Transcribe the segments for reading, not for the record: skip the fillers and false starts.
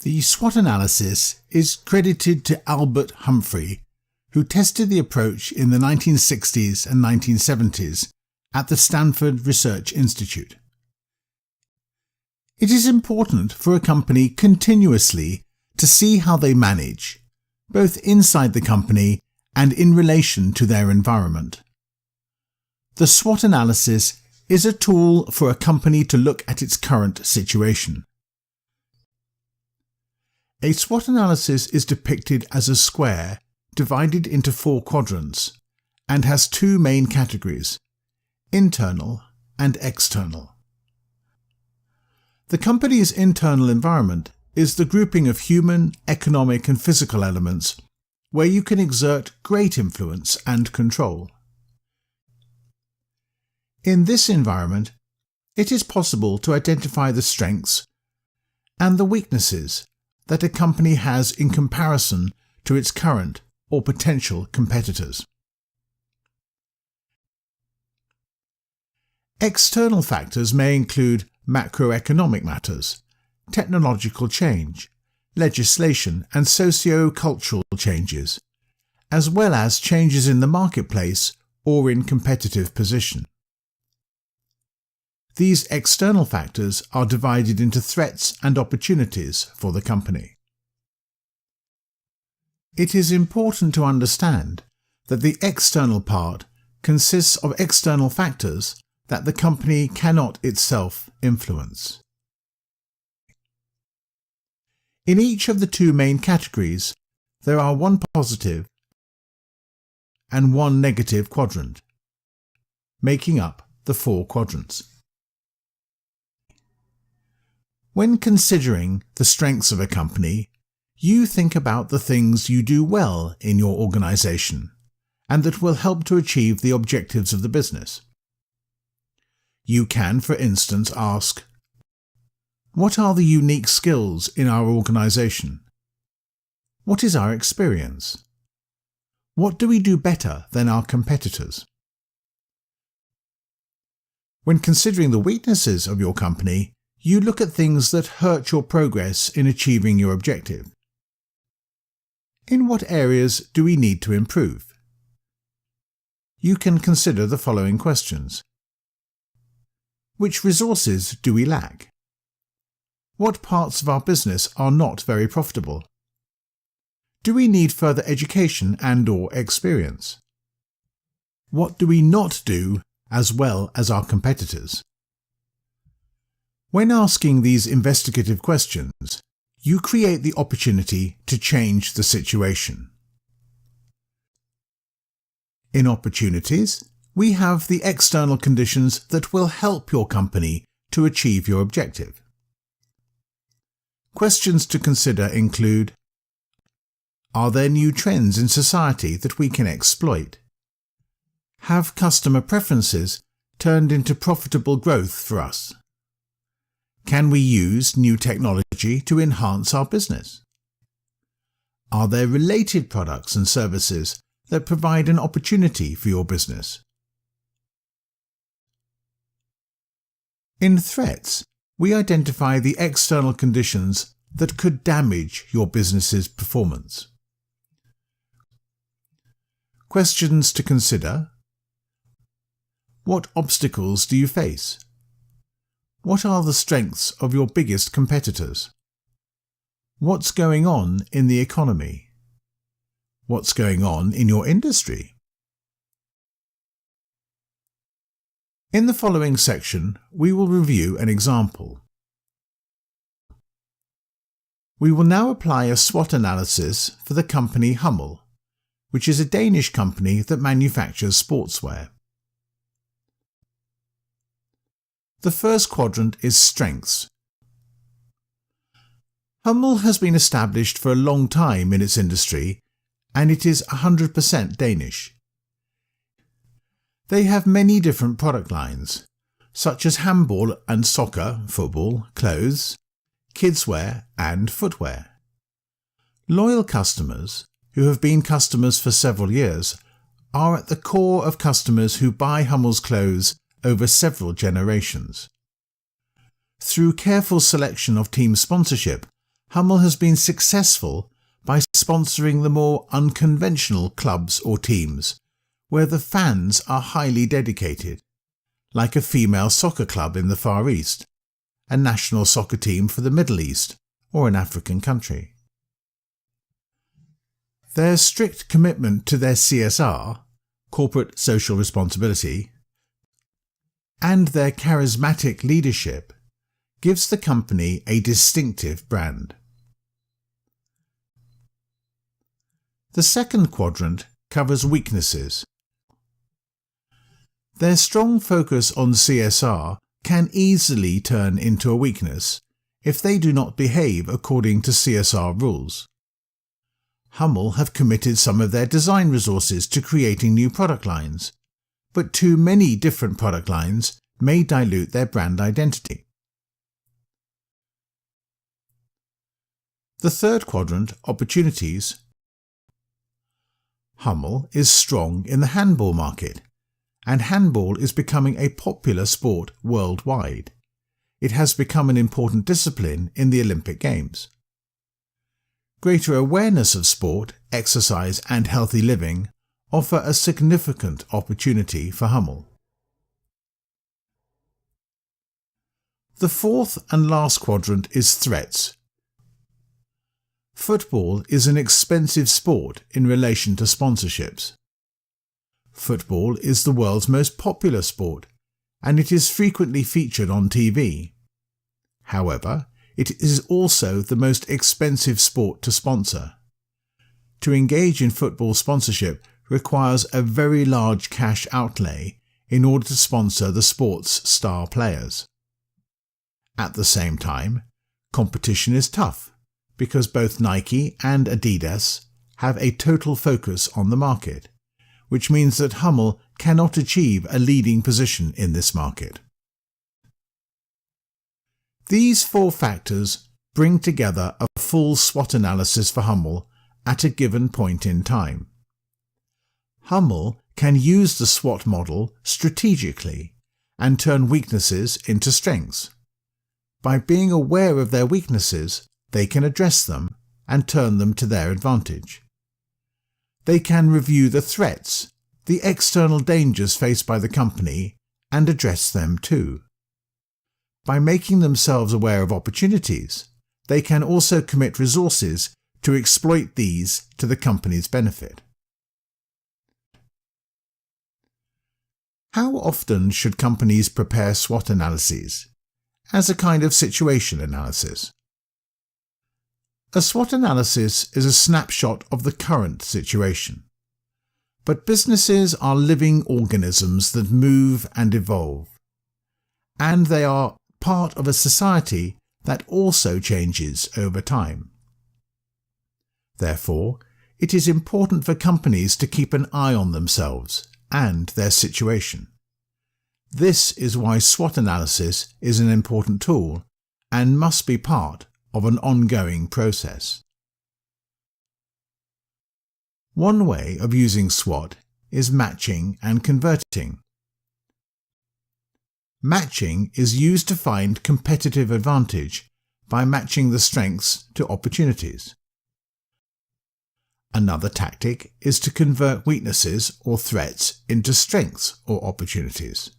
The SWOT analysis is credited to Albert Humphrey, who tested the approach in the 1960s and 1970s at the Stanford Research Institute. It is important for a company continuously to see how they manage, both inside the company and in relation to their environment. The SWOT analysis is a tool for a company to look at its current situation. A SWOT analysis is depicted as a square divided into 4 quadrants and has 2 main categories: internal and external. The company's internal environment is the grouping of human, economic and physical elements where you can exert great influence and control. In this environment, it is possible to identify the strengths and the weaknesses that a company has in comparison to its current or potential competitors. External factors may include macroeconomic matters, technological change, legislation and socio-cultural changes, as well as changes in the marketplace or in competitive position. These external factors are divided into threats and opportunities for the company. It is important to understand that the external part consists of external factors that the company cannot itself influence. In each of the 2 main categories, there are 1 positive and 1 negative quadrant, making up the 4 quadrants. When considering the strengths of a company, you think about the things you do well in your organization and that will help to achieve the objectives of the business. You can, for instance, ask, what are the unique skills in our organization? What is our experience? What do we do better than our competitors? When considering the weaknesses of your company, you look at things that hurt your progress in achieving your objective. In what areas do we need to improve? You can consider the following questions. Which resources do we lack? What parts of our business are not very profitable? Do we need further education and/or experience? What do we not do as well as our competitors? When asking these investigative questions, you create the opportunity to change the situation. In opportunities, we have the external conditions that will help your company to achieve your objective. Questions to consider include: are there new trends in society that we can exploit? Have customer preferences turned into profitable growth for us? Can we use new technology to enhance our business? Are there related products and services that provide an opportunity for your business? In threats, we identify the external conditions that could damage your business's performance. Questions to consider: what obstacles do you face? What are the strengths of your biggest competitors? What's going on in the economy? What's going on in your industry? In the following section, we will review an example. We will now apply a SWOT analysis for the company Hummel, which is a Danish company that manufactures sportswear. The first quadrant is strengths. Hummel has been established for a long time in its industry, and it is 100% Danish. They have many different product lines, such as handball and soccer, football, clothes, kidswear and footwear. Loyal customers, who have been customers for several years, are at the core of customers who buy Hummel's clothes over several generations. Through careful selection of team sponsorship, Hummel has been successful by sponsoring the more unconventional clubs or teams where the fans are highly dedicated, like a female soccer club in the Far East, a national soccer team for the Middle East, or an African country. Their strict commitment to their CSR, corporate social responsibility, and their charismatic leadership gives the company a distinctive brand. The second quadrant covers weaknesses. Their strong focus on CSR can easily turn into a weakness if they do not behave according to CSR rules. Hummel have committed some of their design resources to creating new product lines, but too many different product lines may dilute their brand identity. The third quadrant, opportunities. Hummel is strong in the handball market, and handball is becoming a popular sport worldwide. It has become an important discipline in the Olympic Games. Greater awareness of sport, exercise and healthy living offer a significant opportunity for Hummel. The fourth and last quadrant is threats. Football is an expensive sport in relation to sponsorships. Football is the world's most popular sport, and it is frequently featured on TV. However, it is also the most expensive sport to sponsor. To engage in football sponsorship requires a very large cash outlay in order to sponsor the sport's star players. At the same time, competition is tough because both Nike and Adidas have a total focus on the market, which means that Hummel cannot achieve a leading position in this market. These four factors bring together a full SWOT analysis for Hummel at a given point in time. Hummel can use the SWOT model strategically and turn weaknesses into strengths. By being aware of their weaknesses, they can address them and turn them to their advantage. They can review the threats, the external dangers faced by the company, and address them too. By making themselves aware of opportunities, they can also commit resources to exploit these to the company's benefit. How often should companies prepare SWOT analyses? As a kind of situation analysis. A SWOT analysis is a snapshot of the current situation. But businesses are living organisms that move and evolve. And they are part of a society that also changes over time. Therefore, it is important for companies to keep an eye on themselves and their situation. This is why SWOT analysis is an important tool and must be part of an ongoing process. One way of using SWOT is matching and converting. Matching is used to find competitive advantage by matching the strengths to opportunities. Another tactic is to convert weaknesses or threats into strengths or opportunities.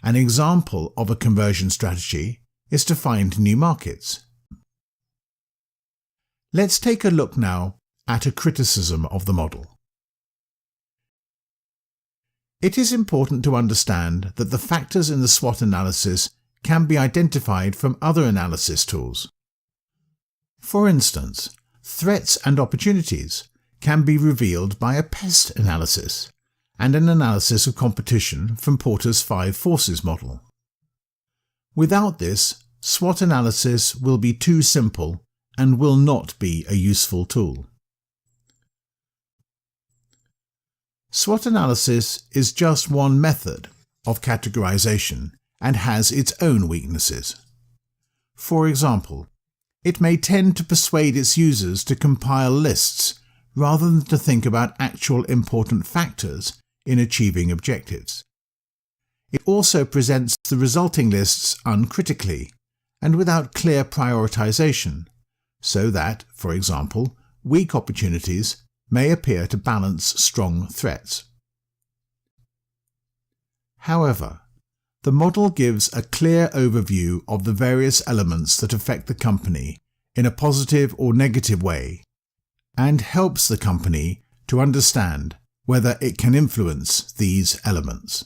An example of a conversion strategy is to find new markets. Let's take a look now at a criticism of the model. It is important to understand that the factors in the SWOT analysis can be identified from other analysis tools. For instance, threats and opportunities can be revealed by a pest analysis and an analysis of competition from Porter's 5 forces model. Without this, SWOT analysis will be too simple and will not be a useful tool. SWOT analysis is just one method of categorization and has its own weaknesses. For example, it may tend to persuade its users to compile lists rather than to think about actual important factors in achieving objectives. It also presents the resulting lists uncritically and without clear prioritization, so that, for example, weak opportunities may appear to balance strong threats. However, the model gives a clear overview of the various elements that affect the company in a positive or negative way, and helps the company to understand whether it can influence these elements.